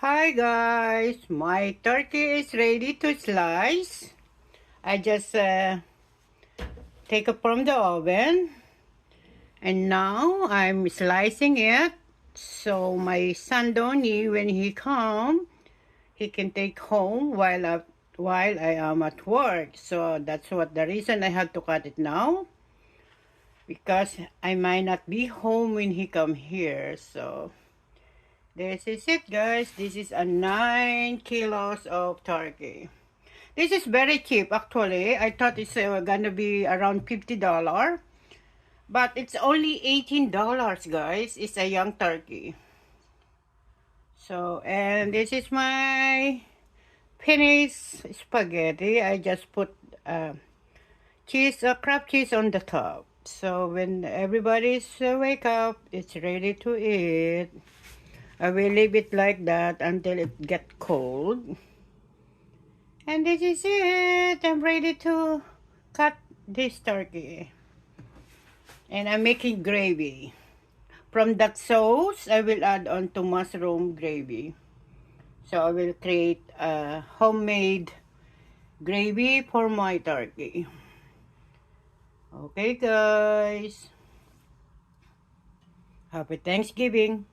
Hi guys, my turkey is ready to slice. I just take it from the oven and now I'm slicing it so my son Donnie, when he come, he can take home while I am at work. So that's what the reason I have to cut it now, because I might not be home when he come here. So this is it guys. This is a 9 kilos of turkey. This is very cheap actually. I thought it's gonna be around $50, but it's only $18 guys. It's a young turkey. So, and this is my finished spaghetti. I just put crab cheese on the top. So when everybody's wake up, it's ready to eat. I will leave it like that until it get cold. And this is it. I'm ready to cut this turkey. And I'm making gravy. From that sauce, I will add on to mushroom gravy. So I will create a homemade gravy for my turkey. Okay guys. Happy Thanksgiving.